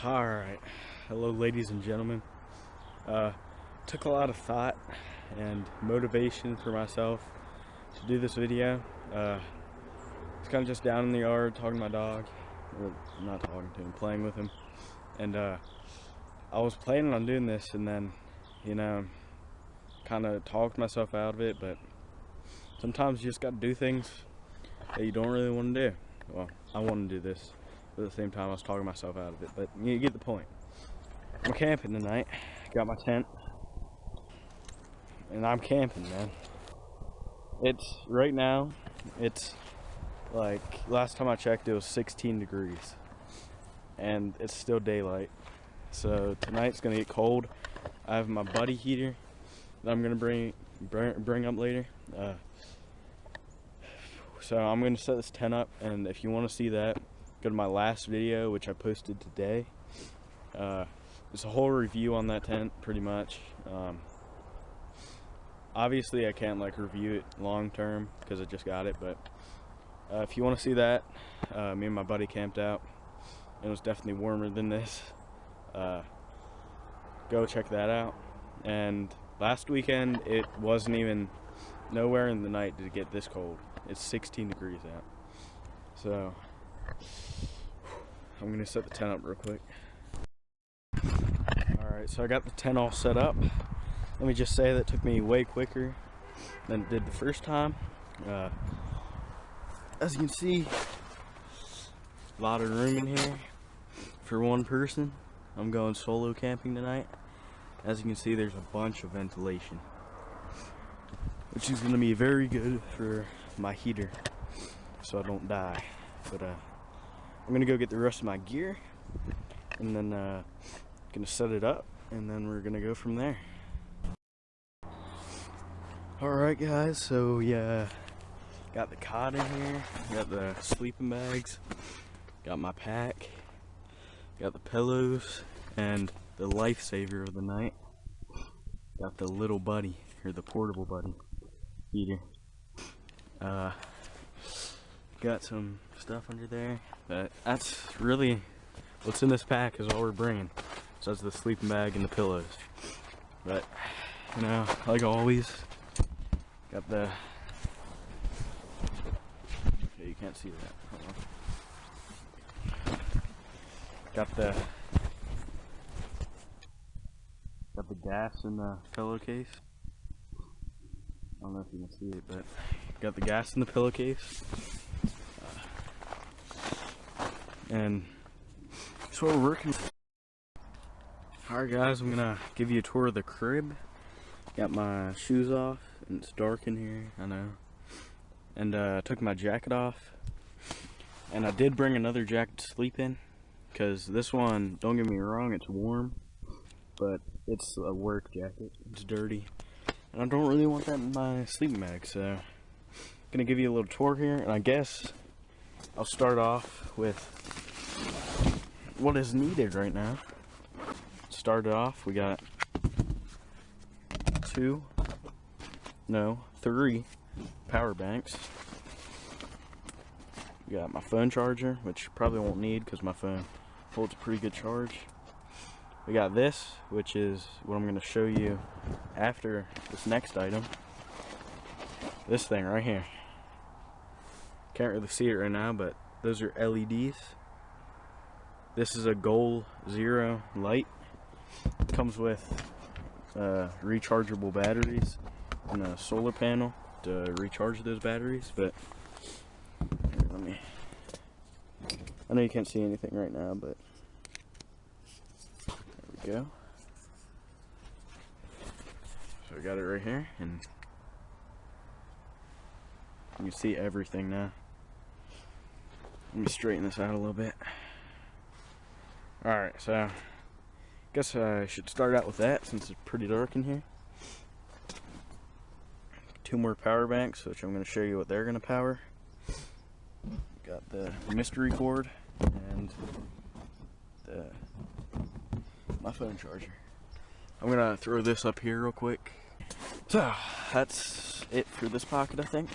Alright, hello ladies and gentlemen. Took a lot of thought and motivation for myself to do this video. It's kind of just down in the yard talking to my dog, or not talking to him, playing with him. And I was planning on doing this, and then, you know, kind of talked myself out of it. But sometimes you just got to do things that you don't really want to do. Well, I want to do this, but at the same time I was talking myself out of it, but you get the point. I'm camping tonight, got my tent, and I'm camping, man. It's, right now, it's like, last time I checked it was 16 degrees, and it's still daylight. So tonight's gonna get cold. I have my buddy heater that I'm gonna bring up later. So I'm going to set this tent up, and if you want to see that, go to my last video, which I posted today. It's a whole review on that tent, pretty much. Obviously, I can't like review it long term because I just got it, but if you want to see that, me and my buddy camped out. It was definitely warmer than this. Go check that out. And last weekend, it wasn't even nowhere in the night did it get this cold. It's 16 degrees out. So I'm gonna set the tent up real quick. Alright, so I got the tent all set up. Let me just say that took me way quicker than it did the first time. As you can see, a lot of room in here for one person. I'm going solo camping tonight. As you can see, there's a bunch of ventilation, which is gonna be very good for my heater so I don't die. But I'm gonna go get the rest of my gear, and then gonna set it up, and then we're gonna go from there. Alright guys, so yeah, got the cot in here, got the sleeping bags, got my pack, got the pillows, and the lifesaver of the night, got the little buddy, or the portable buddy heater. Got some stuff under there, but that's really what's in this pack is all we're bringing. So that's the sleeping bag and the pillows. But, you know, like always, got the, okay, you can't see that, hold on. Got the gas in the pillowcase. I don't know if you can see it, but got the gas in the pillowcase. And that's what we're working with. Alright guys, I'm gonna give you a tour of the crib. Got my shoes off, and it's dark in here, I know. And took my jacket off. And I did bring another jacket to sleep in, because this one, don't get me wrong, it's warm, but it's a work jacket. It's dirty, and I don't really want that in my sleeping bag, so I'm gonna give you a little tour here. And I guess I'll start off with what is needed right now. Start it off, we got 3 power banks. We got my phone charger, which probably won't need because my phone holds a pretty good charge. We got this, which is what I'm going to show you after this next item. This thing right here. Can't really see it right now, but those are LEDs. This is a Goal Zero light. It comes with rechargeable batteries and a solar panel to recharge those batteries. But here, let me, I know you can't see anything right now, but there we go. So I got it right here, and you can see everything now. Let me straighten this out a little bit. Alright, so I guess I should start out with that since it's pretty dark in here. 2 more power banks, which I'm going to show you what they're going to power. Got the mystery cord and my phone charger. I'm going to throw this up here real quick. So that's it for this pocket, I think.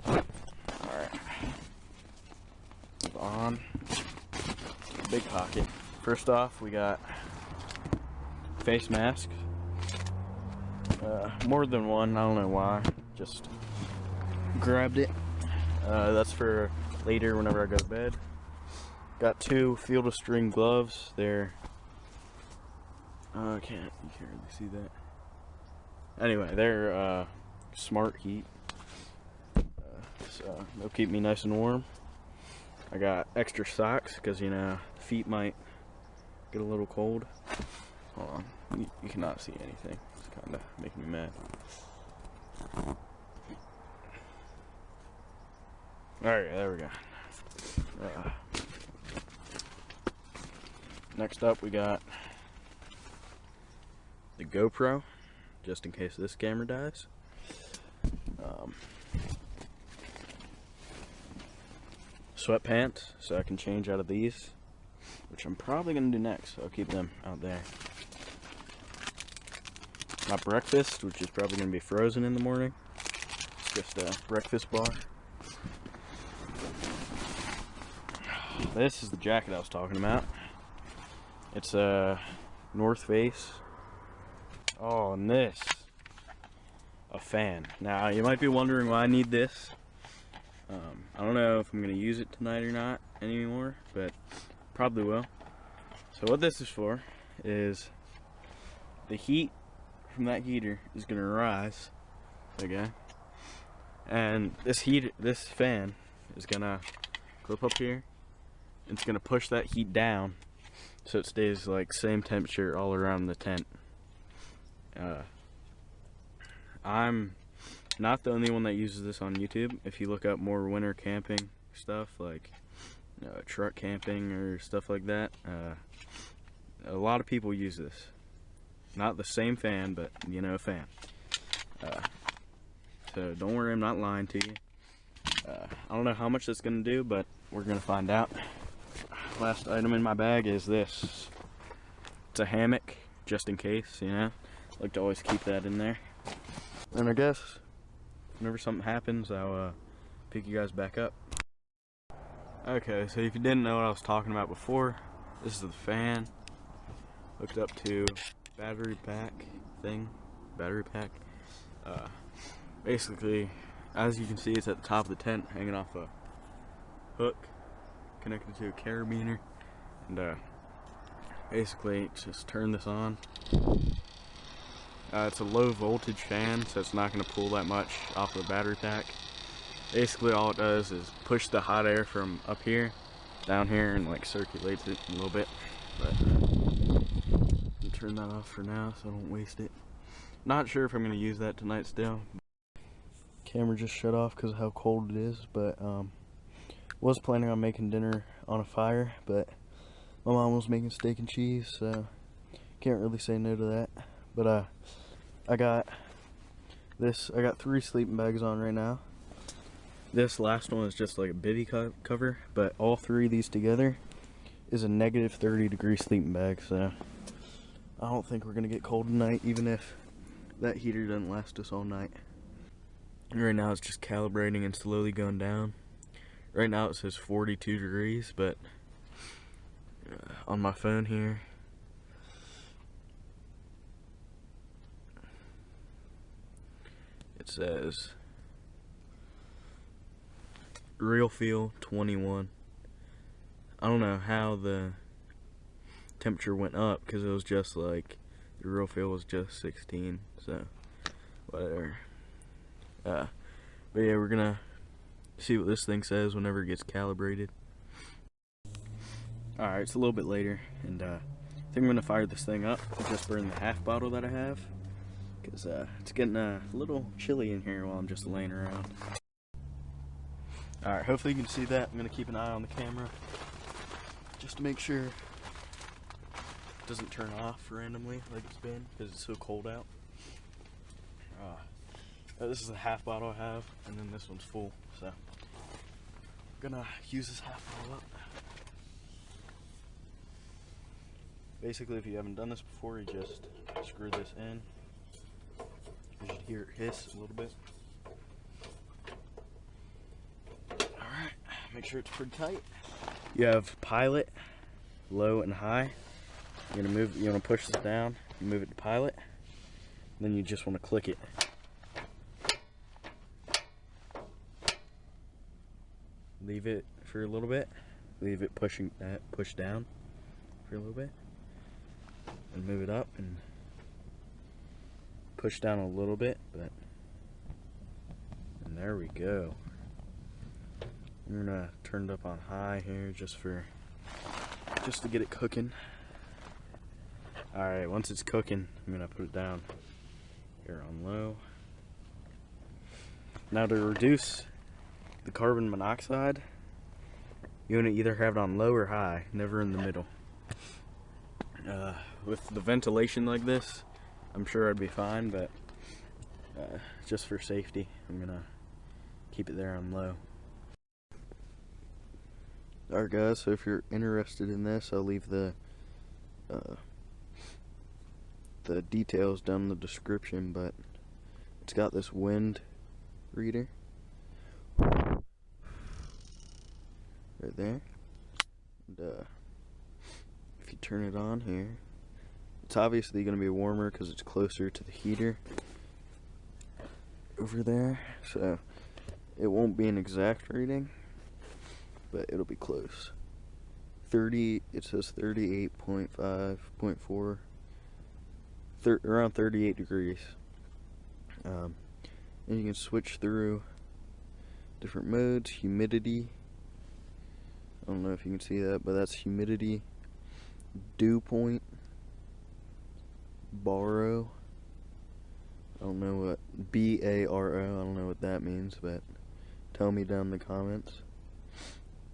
Alright. big pocket. First off, we got face masks. More than one, I don't know why. Just grabbed it. That's for later whenever I go to bed. Got 2 Field of String gloves. They're you can't really see that. Anyway, they're Smart Heat, so they'll keep me nice and warm. I got extra socks because, you know, feet might get a little cold. Hold on, you cannot see anything. It's kind of making me mad. Alright, there we go. Next up, we got the GoPro, just in case this camera dies. Sweatpants, so I can change out of these, which I'm probably going to do next, so I'll keep them out there. My breakfast, which is probably going to be frozen in the morning. It's just a breakfast bar. This is the jacket I was talking about. It's a North Face. Oh, and this, a fan. Now, you might be wondering why I need this. I don't know if I'm going to use it tonight or not anymore, but probably will. So what this is for is the heat from that heater is going to rise, okay? And this fan is going to clip up here. It's going to push that heat down so it stays like same temperature all around the tent. I'm not the only one that uses this on YouTube. If you look up more winter camping stuff, like truck camping or stuff like that, a lot of people use this. Not the same fan, but you know, a fan. So don't worry, I'm not lying to you. I don't know how much that's gonna do, but we're gonna find out. Last item in my bag is this. It's a hammock, just in case, you know. I like to always keep that in there. And I guess whenever something happens, I'll pick you guys back up. Okay, so if you didn't know what I was talking about before, this is the fan hooked up to battery pack thing. Basically, as you can see, it's at the top of the tent, hanging off a hook connected to a carabiner, and basically just turn this on. It's a low voltage fan, so it's not going to pull that much off the battery pack. Basically all it does is push the hot air from up here down here and like circulates it a little bit. But I'll turn that off for now so I don't waste it. Not sure if I'm going to use that tonight still. Camera just shut off because of how cold it is, but was planning on making dinner on a fire, but my mom was making steak and cheese, so can't really say no to that. But I got 3 sleeping bags on right now. This last one is just like a bivy cover, but all 3 of these together is a negative 30-degree sleeping bag, so I don't think we're gonna get cold tonight, even if that heater doesn't last us all night. And right now it's just calibrating and slowly going down. Right now it says 42 degrees, but on my phone here, it says real feel 21. I don't know how the temperature went up because it was just like the real feel was just 16, so whatever. But yeah, we're gonna see what this thing says whenever it gets calibrated. Alright, it's a little bit later, and I think I'm gonna fire this thing up and just burn the half bottle that I have, because it's getting a little chilly in here while I'm just laying around. Alright, hopefully you can see that. I'm gonna keep an eye on the camera just to make sure it doesn't turn off randomly like it's been because it's so cold out. This is the half bottle I have, and then this one's full, so I'm gonna use this half bottle up. Basically, if you haven't done this before, you just screw this in. You should hear it hiss a little bit. Alright, make sure it's pretty tight. You have Pilot low and high. You want to push this down, you move it to pilot, then you just want to click it. Leave it for a little bit, leave it push down for a little bit, and move it up and push down a little bit, and there we go. I'm gonna turn it up on high here just to get it cooking. Alright, once it's cooking, I'm gonna put it down here on low. Now to reduce the carbon monoxide, you want to either have it on low or high, never in the middle. With the ventilation like this, I'm sure I'd be fine, but just for safety, I'm gonna keep it there on low. Alright guys, so if you're interested in this, I'll leave the details down in the description, but it's got this wind reader right there, and if you turn it on here, it's obviously going to be warmer because it's closer to the heater over there, so it won't be an exact reading, but it'll be close. It says 38.5.4, around 38 degrees. And you can switch through different modes. Humidity, I don't know if you can see that, but that's humidity, dew point, baro, I don't know what, B-A-R-O, I don't know what that means, but tell me down in the comments.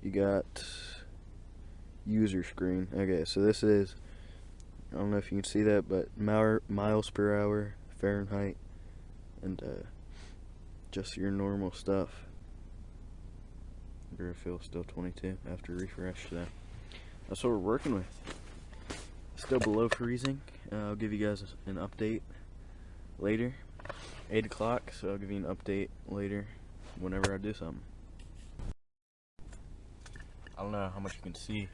You got user screen. Okay, so this is, I don't know if you can see that, but miles per hour, Fahrenheit, and just your normal stuff. Feel still 22 after refresh, so that's what we're working with. Still below freezing. I'll give you guys an update later. 8 o'clock, so I'll give you an update later whenever I do something. I don't know how much you can see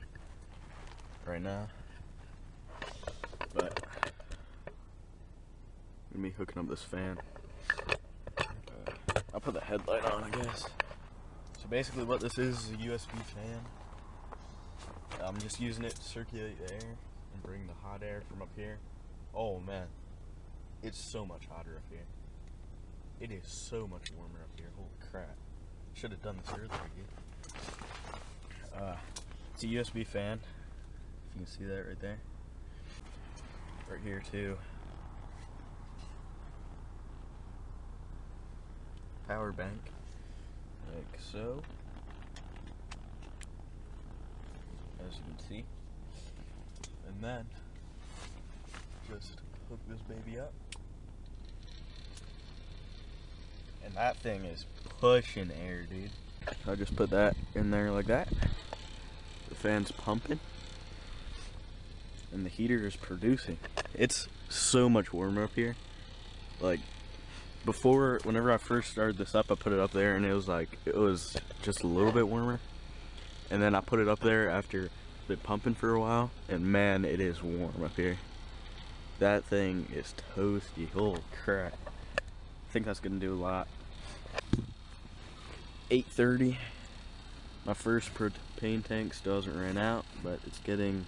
right now, but I'm gonna be hooking up this fan. I'll put the headlight on, I guess. So basically what this is a USB fan. I'm just using it to circulate the air and bring the hot air from up here. Oh man, it's so much hotter up here. It is so much warmer up here, holy crap. Should have done this earlier, dude. It's a USB fan, if you can see that right there. Right here too. Power bank, like so, as you can see. And then, just hook this baby up. And that thing is pushing air, dude. I just put that in there like that. The fan's pumping. And the heater is producing. It's so much warmer up here. Like, before, whenever I first started this up, I put it up there and it was just a little bit warmer. And then I put it up there after it's been pumping for a while, and man, it is warm up here. That thing is toasty, holy crap. I think that's gonna do a lot. 8:30. My first propane tank still hasn't ran out, but it's getting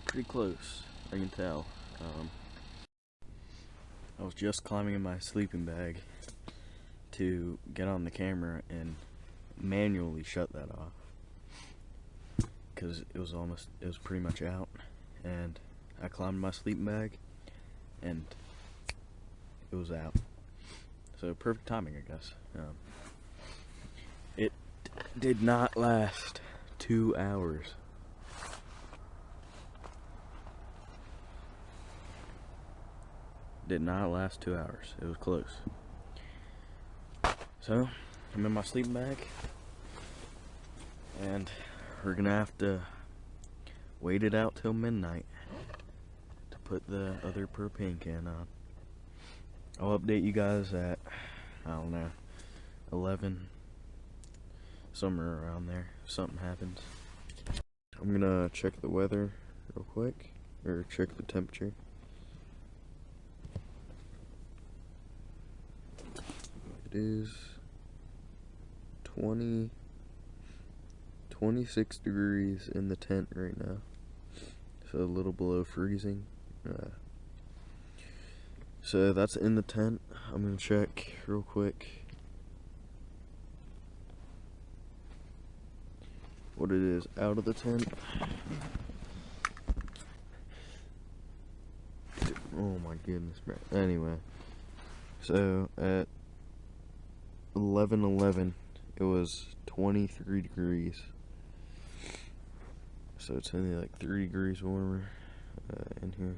pretty close, I can tell. I was just climbing in my sleeping bag to get on the camera and manually shut that off because it was pretty much out, and I climbed my sleeping bag and it was out. So perfect timing, I guess. It did not last 2 hours. Did not last 2 hours. It was close. So I'm in my sleeping bag, and we're gonna have to wait it out till midnight to put the other propane can on. I'll update you guys at, I don't know, 11, somewhere around there, if something happens. I'm gonna check the weather real quick, or check the temperature. It is 26 degrees in the tent right now, so a little below freezing. So that's in the tent. I'm gonna check real quick what it is out of the tent. Oh my goodness, bro. Anyway, so at 11:11 it was 23 degrees, so it's only like 3 degrees warmer in here.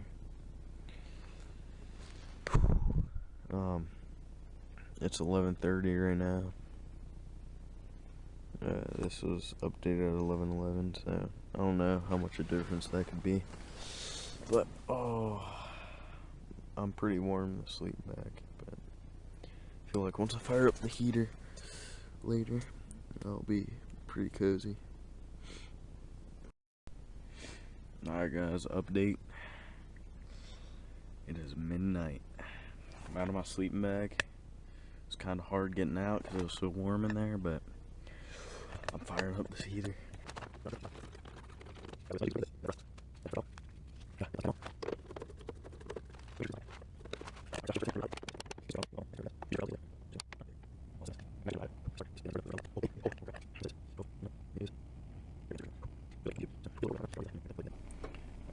It's 11:30 right now. This was updated at 11:11, so I don't know how much a difference that could be, but I'm pretty warm in the sleep bag. But I feel like once I fire up the heater later, I'll be pretty cozy. Alright guys, update. It is midnight. I'm out of my sleeping bag. It's kind of hard getting out because it was so warm in there, but I'm firing up this heater.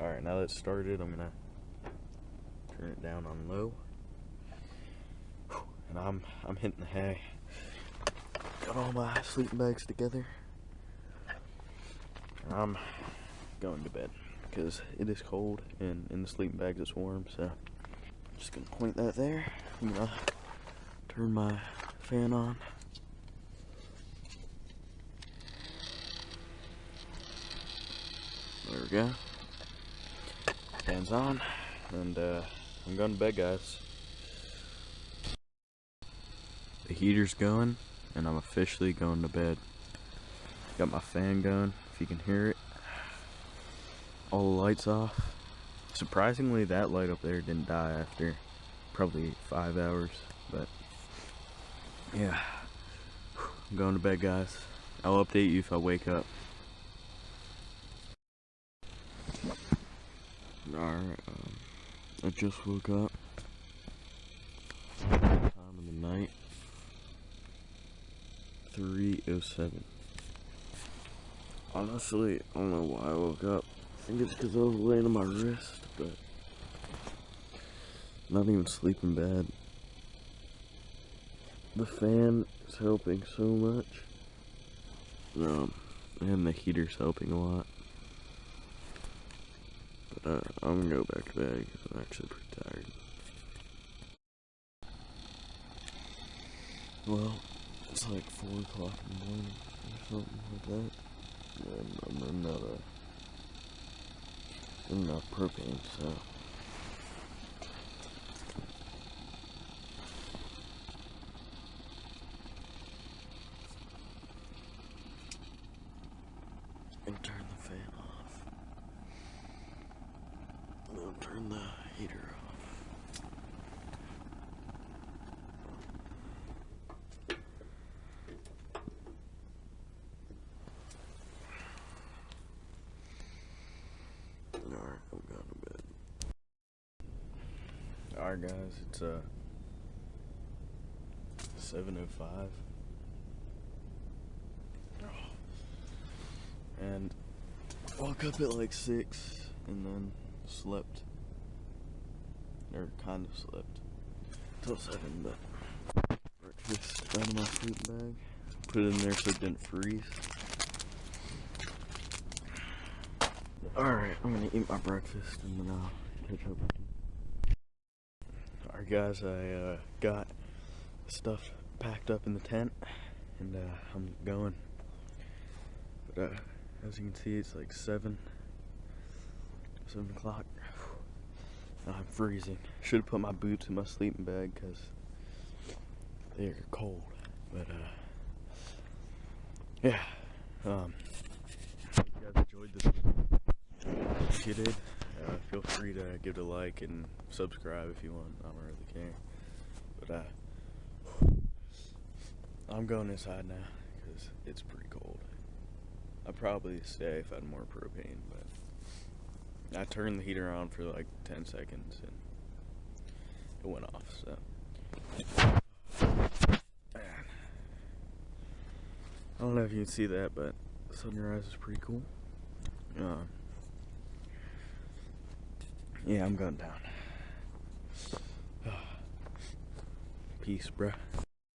Alright, now that it's started, I'm gonna turn it down on low. And I'm hitting the hay. Got all my sleeping bags together. And I'm going to bed because it is cold, and in the sleeping bags it's warm, so I'm just gonna point that there. I'm gonna turn my fan on. There we go. Fan's on, and I'm going to bed, guys. The heater's going, and I'm officially going to bed. Got my fan going, if you can hear it. All the lights off. Surprisingly, that light up there didn't die after probably 5 hours, but yeah. I'm going to bed, guys. I'll update you if I wake up. Alright, I just woke up. Time of the night, 3:07. Honestly, I don't know why I woke up. I think it's because I was laying on my wrist, but not even sleeping bad. The fan is helping so much. And the heater's helping a lot. But I'm gonna go back to bed because I'm actually pretty tired. Well, it's like 4 o'clock in the morning or something like that. And I'm running out of propane, so and turn the fan off. And then turn the heater off. Alright, I'm going to bed. Alright guys, it's 7:05. And woke up at like 6 and then slept. Or kind of slept till 7, but breakfast out of my sleeping bag. Put it in there so it didn't freeze. Alright, I'm gonna eat my breakfast and then I'll catch up with you. Alright guys, I got stuff packed up in the tent and I'm going. But as you can see, it's like 7 o'clock. I'm freezing. Should have put my boots in my sleeping bag because they're cold. But yeah. Hope you guys enjoyed this video. appreciated. Feel free to give it a like and subscribe if you want. I don't really care. But I'm going inside now because it's pretty cold. I'd probably stay if I had more propane, but I turned the heater on for like 10 seconds and it went off, so. I don't know if you can see that, but the sunrise is pretty cool. Yeah, I'm going down. Peace, bruh.